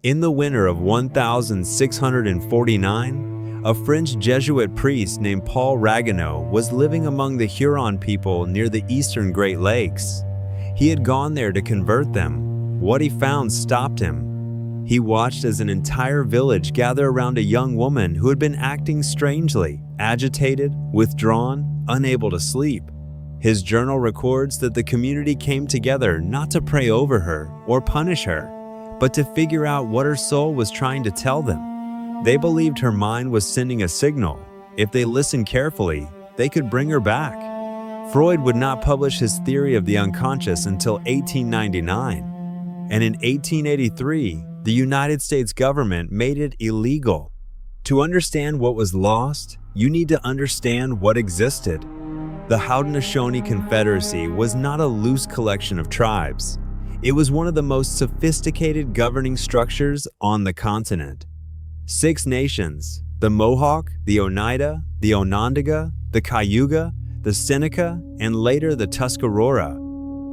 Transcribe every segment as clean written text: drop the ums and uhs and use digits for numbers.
In the winter of 1649, a French Jesuit priest named Paul Ragueneau was living among the Huron people near the eastern Great Lakes. He had gone there to convert them. What he found stopped him. He watched as an entire village gathered around a young woman who had been acting strangely, agitated, withdrawn, unable to sleep. His journal records that the community came together not to pray over her or punish her, but to figure out what her soul was trying to tell them. They believed her mind was sending a signal. If they listened carefully, they could bring her back. Freud would not publish his theory of the unconscious until 1899, and in 1883, the United States government made it illegal. To understand what was lost, you need to understand what existed. The Haudenosaunee Confederacy was not a loose collection of tribes. It was one of the most sophisticated governing structures on the continent. 6 nations, the Mohawk, the Oneida, the Onondaga, the Cayuga, the Seneca, and later the Tuscarora,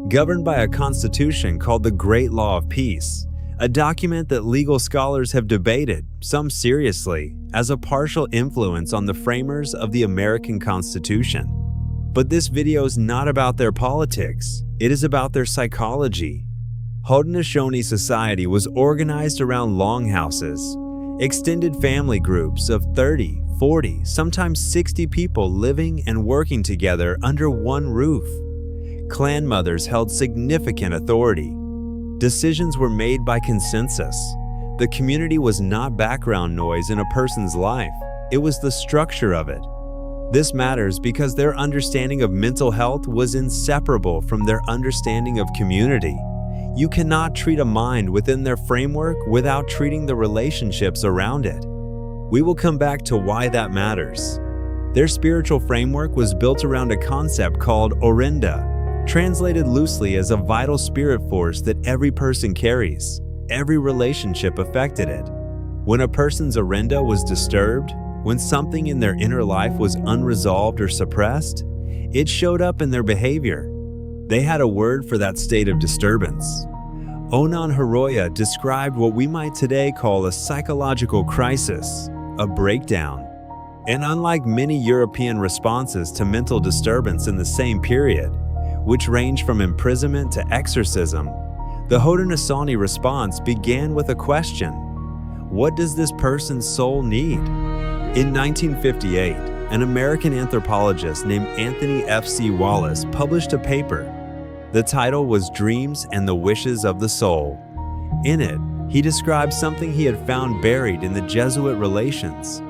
governed by a constitution called the Great Law of Peace, a document that legal scholars have debated, some seriously, as a partial influence on the framers of the American Constitution. But this video is not about their politics, it is about their psychology. Haudenosaunee society was organized around longhouses, extended family groups of 30, 40, sometimes 60 people living and working together under one roof. Clan mothers held significant authority. Decisions were made by consensus. The community was not background noise in a person's life, it was the structure of it. This matters because their understanding of mental health was inseparable from their understanding of community. You cannot treat a mind within their framework without treating the relationships around it. We will come back to why that matters. Their spiritual framework was built around a concept called Orenda, translated loosely as a vital spirit force that every person carries. Every relationship affected it. When a person's Orenda was disturbed, when something in their inner life was unresolved or suppressed, it showed up in their behavior. They had a word for that state of disturbance. Onan Haroya described what we might today call a psychological crisis, a breakdown. And unlike many European responses to mental disturbance in the same period, which ranged from imprisonment to exorcism, the Haudenosaunee response began with a question: what does this person's soul need? In 1958, an American anthropologist named Anthony F.C. Wallace published a paper. The title was Dreams and the Wishes of the Soul. In it, he described something he had found buried in the Jesuit relations.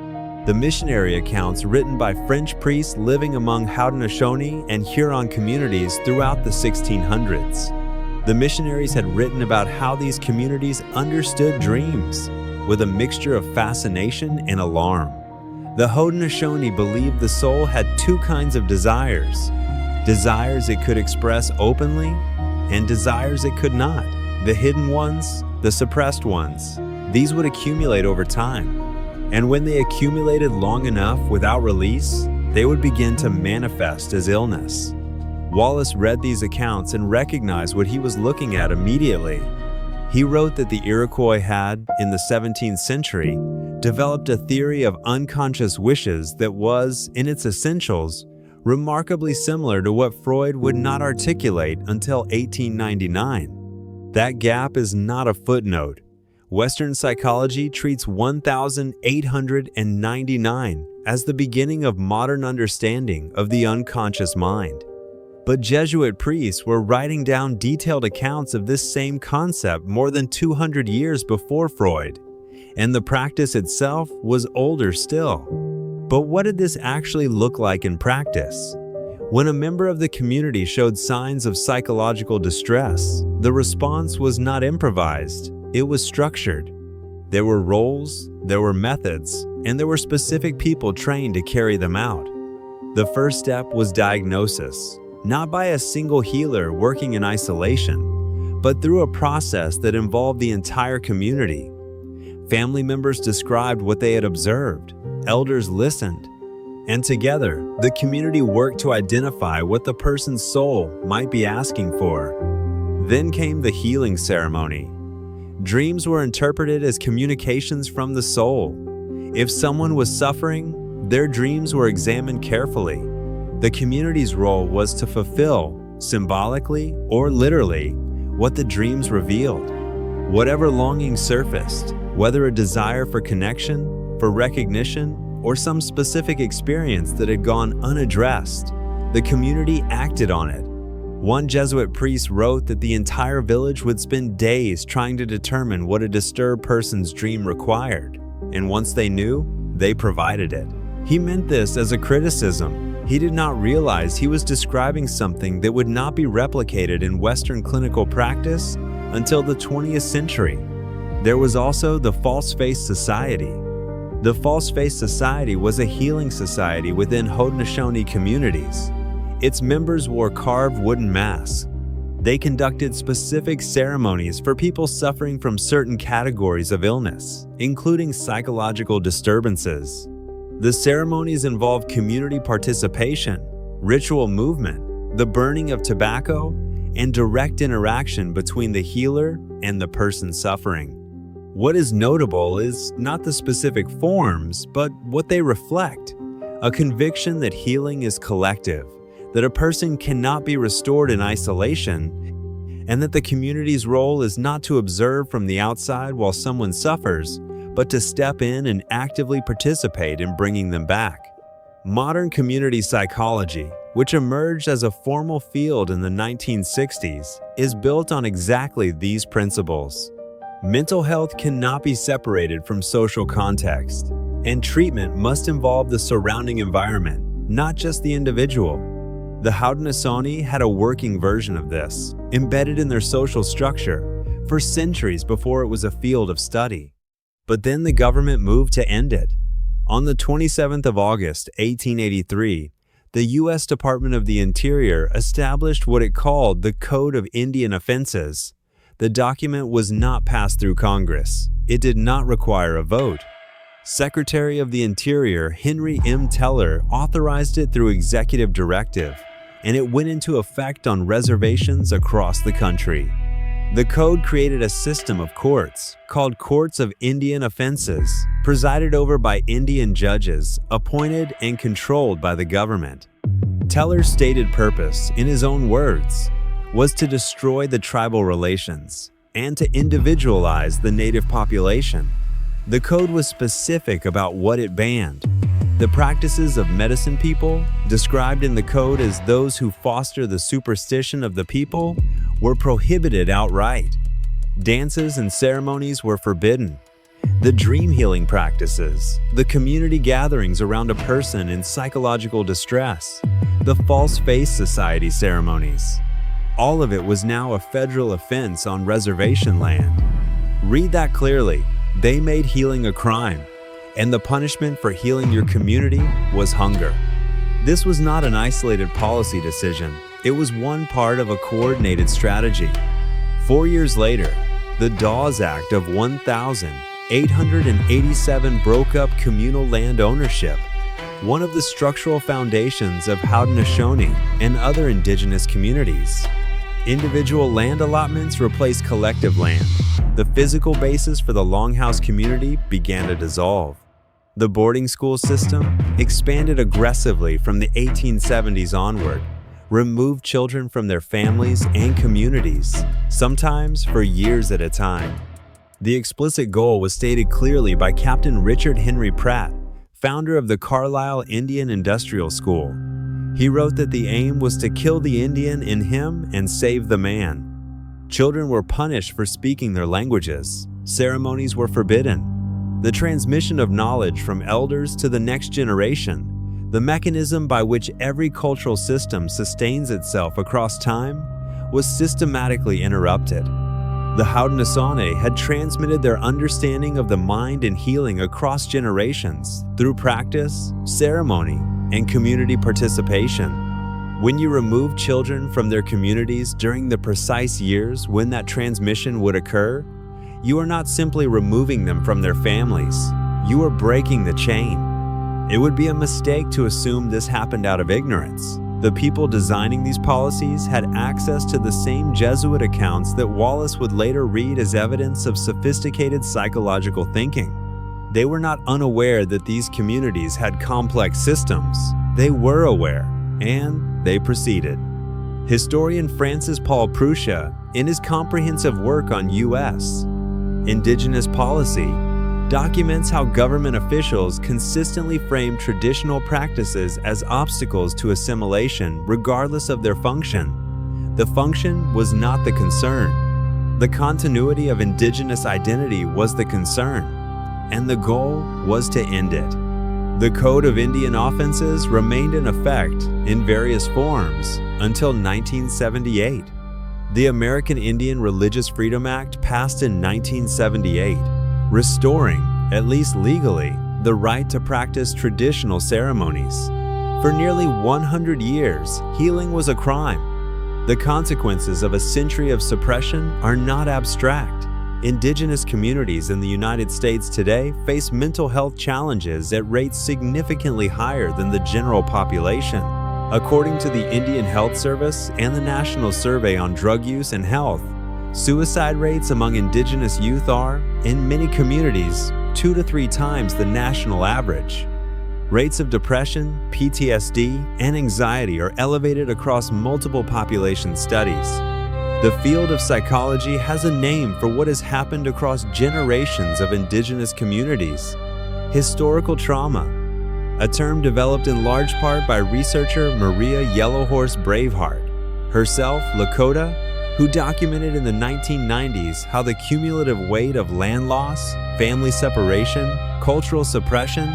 The missionary accounts written by French priests living among Haudenosaunee and Huron communities throughout the 1600s. The missionaries had written about how these communities understood dreams, with a mixture of fascination and alarm. The Haudenosaunee believed the soul had 2 kinds of desires: desires it could express openly, and desires it could not. The hidden ones, the suppressed ones, these would accumulate over time. And when they accumulated long enough without release, they would begin to manifest as illness. Wallace read these accounts and recognized what he was looking at immediately. He wrote that the Iroquois had, in the 17th century, developed a theory of unconscious wishes that was, in its essentials, remarkably similar to what Freud would not articulate until 1899. That gap is not a footnote. Western psychology treats 1899 as the beginning of modern understanding of the unconscious mind. But Jesuit priests were writing down detailed accounts of this same concept more than 200 years before Freud, and the practice itself was older still. But what did this actually look like in practice? When a member of the community showed signs of psychological distress, the response was not improvised, it was structured. There were roles, there were methods, and there were specific people trained to carry them out. The first step was diagnosis, not by a single healer working in isolation, but through a process that involved the entire community. Family members described what they had observed, elders listened, and together, the community worked to identify what the person's soul might be asking for. Then came the healing ceremony. Dreams were interpreted as communications from the soul. If someone was suffering, their dreams were examined carefully. The community's role was to fulfill, symbolically or literally, what the dreams revealed. Whatever longing surfaced, whether a desire for connection, for recognition, or some specific experience that had gone unaddressed, the community acted on it. One Jesuit priest wrote that the entire village would spend days trying to determine what a disturbed person's dream required, and once they knew, they provided it. He meant this as a criticism. He did not realize he was describing something that would not be replicated in Western clinical practice until the 20th century. There was also the False-Face Society. The False-Face Society was a healing society within Haudenosaunee communities. Its members wore carved wooden masks. They conducted specific ceremonies for people suffering from certain categories of illness, including psychological disturbances. The ceremonies involved community participation, ritual movement, the burning of tobacco, and direct interaction between the healer and the person suffering. What is notable is not the specific forms, but what they reflect. A conviction that healing is collective, that a person cannot be restored in isolation, and that the community's role is not to observe from the outside while someone suffers, but to step in and actively participate in bringing them back. Modern community psychology, which emerged as a formal field in the 1960s, is built on exactly these principles. Mental health cannot be separated from social context, and treatment must involve the surrounding environment, not just the individual. The Haudenosaunee had a working version of this, embedded in their social structure, for centuries before it was a field of study. But then the government moved to end it. On the 27th of August, 1883, the U.S. Department of the Interior established what it called the Code of Indian Offenses. The document was not passed through Congress. It did not require a vote. Secretary of the Interior Henry M. Teller authorized it through executive directive, and it went into effect on reservations across the country. The code created a system of courts, called Courts of Indian Offenses, presided over by Indian judges, appointed and controlled by the government. Teller's stated purpose, in his own words, was to destroy the tribal relations and to individualize the native population. The code was specific about what it banned. The practices of medicine people, described in the code as those who foster the superstition of the people, were prohibited outright. Dances and ceremonies were forbidden. The dream healing practices, the community gatherings around a person in psychological distress, the False-Face Society ceremonies, all of it was now a federal offense on reservation land. Read that clearly. They made healing a crime, and the punishment for healing your community was hunger. This was not an isolated policy decision. It was one part of a coordinated strategy. 4 years later, the Dawes Act of 1887 broke up communal land ownership, one of the structural foundations of Haudenosaunee and other indigenous communities. Individual land allotments replaced collective land. The physical basis for the Longhouse community began to dissolve. The boarding school system expanded aggressively from the 1870s onward, removed children from their families and communities, sometimes for years at a time. The explicit goal was stated clearly by Captain Richard Henry Pratt, founder of the Carlisle Indian Industrial School. He wrote that the aim was to kill the Indian in him and save the man. Children were punished for speaking their languages. Ceremonies were forbidden. The transmission of knowledge from elders to the next generation, the mechanism by which every cultural system sustains itself across time, was systematically interrupted. The Haudenosaunee had transmitted their understanding of the mind and healing across generations through practice, ceremony, and community participation. When you remove children from their communities during the precise years when that transmission would occur, you are not simply removing them from their families, you are breaking the chain. It would be a mistake to assume this happened out of ignorance. The people designing these policies had access to the same Jesuit accounts that Wallace would later read as evidence of sophisticated psychological thinking. They were not unaware that these communities had complex systems. They were aware, and they proceeded. Historian Francis Paul Prussia, in his comprehensive work on U.S. indigenous policy, documents how government officials consistently framed traditional practices as obstacles to assimilation regardless of their function. The function was not the concern. The continuity of indigenous identity was the concern, and the goal was to end it. The Code of Indian Offenses remained in effect in various forms until 1978. The American Indian Religious Freedom Act passed in 1978, restoring, at least legally, the right to practice traditional ceremonies. For nearly 100 years, healing was a crime. The consequences of a century of suppression are not abstract. Indigenous communities in the United States today face mental health challenges at rates significantly higher than the general population. According to the Indian Health Service and the National Survey on Drug Use and Health, suicide rates among indigenous youth are, in many communities, 2 to 3 times the national average. Rates of depression, PTSD, and anxiety are elevated across multiple population studies. The field of psychology has a name for what has happened across generations of indigenous communities: historical trauma, a term developed in large part by researcher Maria Yellowhorse Braveheart, herself Lakota, who documented in the 1990s how the cumulative weight of land loss, family separation, cultural suppression,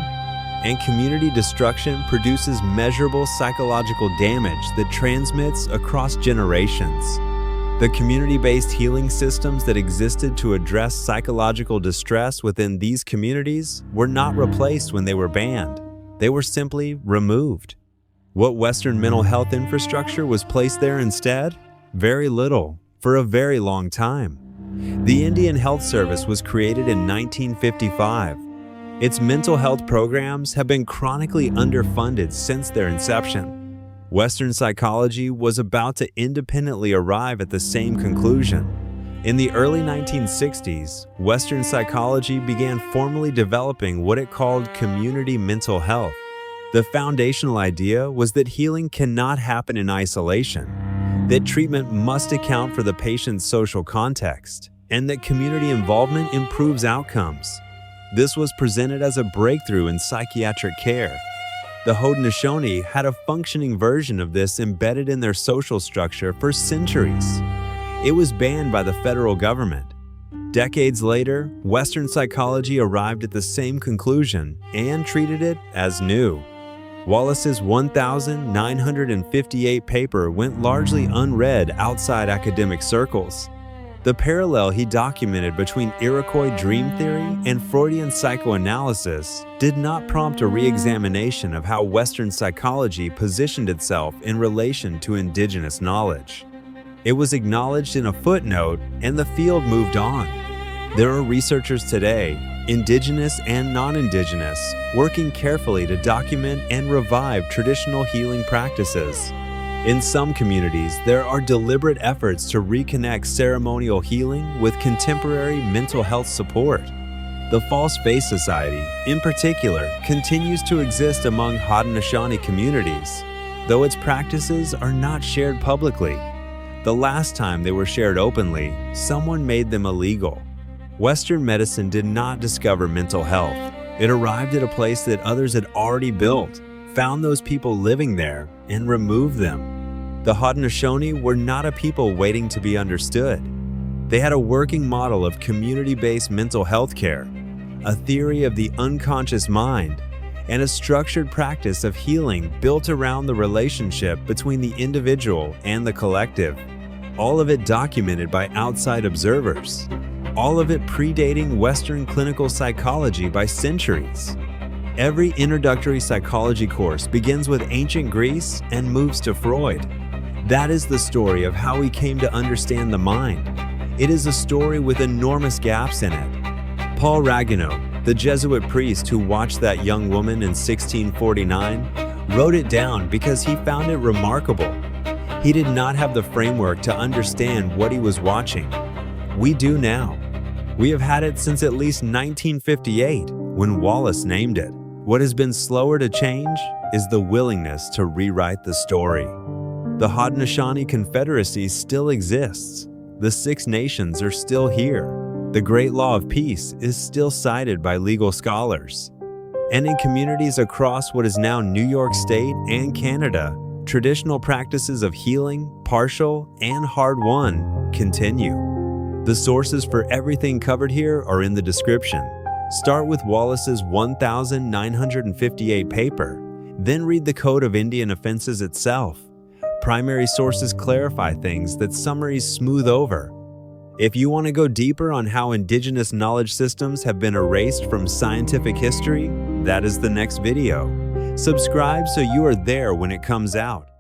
and community destruction produces measurable psychological damage that transmits across generations. The community-based healing systems that existed to address psychological distress within these communities were not replaced when they were banned. They were simply removed. What Western mental health infrastructure was placed there instead? Very little, for a very long time. The Indian Health Service was created in 1955. Its mental health programs have been chronically underfunded since their inception. Western psychology was about to independently arrive at the same conclusion. In the early 1960s, Western psychology began formally developing what it called community mental health. The foundational idea was that healing cannot happen in isolation, that treatment must account for the patient's social context, and that community involvement improves outcomes. This was presented as a breakthrough in psychiatric care. The Haudenosaunee had a functioning version of this embedded in their social structure for centuries. It was banned by the federal government. Decades later, Western psychology arrived at the same conclusion and treated it as new. Wallace's 1,958 paper went largely unread outside academic circles. The parallel he documented between Iroquois dream theory and Freudian psychoanalysis did not prompt a re-examination of how Western psychology positioned itself in relation to indigenous knowledge. It was acknowledged in a footnote, and the field moved on. There are researchers today, indigenous and non-indigenous, working carefully to document and revive traditional healing practices. In some communities, there are deliberate efforts to reconnect ceremonial healing with contemporary mental health support. The False Face Society, in particular, continues to exist among Haudenosaunee communities, though its practices are not shared publicly. The last time they were shared openly, someone made them illegal. Western medicine did not discover mental health. It arrived at a place that others had already built, found those people living there, and removed them. The Haudenosaunee were not a people waiting to be understood. They had a working model of community-based mental health care, a theory of the unconscious mind, and a structured practice of healing built around the relationship between the individual and the collective. All of it documented by outside observers. All of it predating Western clinical psychology by centuries. Every introductory psychology course begins with ancient Greece and moves to Freud. That is the story of how we came to understand the mind. It is a story with enormous gaps in it. Paul Ragueneau, the Jesuit priest who watched that young woman in 1649, wrote it down because he found it remarkable. He did not have the framework to understand what he was watching. We do now. We have had it since at least 1958, when Wallace named it. What has been slower to change is the willingness to rewrite the story. The Haudenosaunee Confederacy still exists. The Six Nations are still here. The Great Law of Peace is still cited by legal scholars. And in communities across what is now New York State and Canada, traditional practices of healing, partial, and hard-won continue. The sources for everything covered here are in the description. Start with Wallace's 1958 paper, then read the Code of Indian Offenses itself. Primary sources clarify things that summaries smooth over. If you want to go deeper on how indigenous knowledge systems have been erased from scientific history, that is the next video. Subscribe so you are there when it comes out.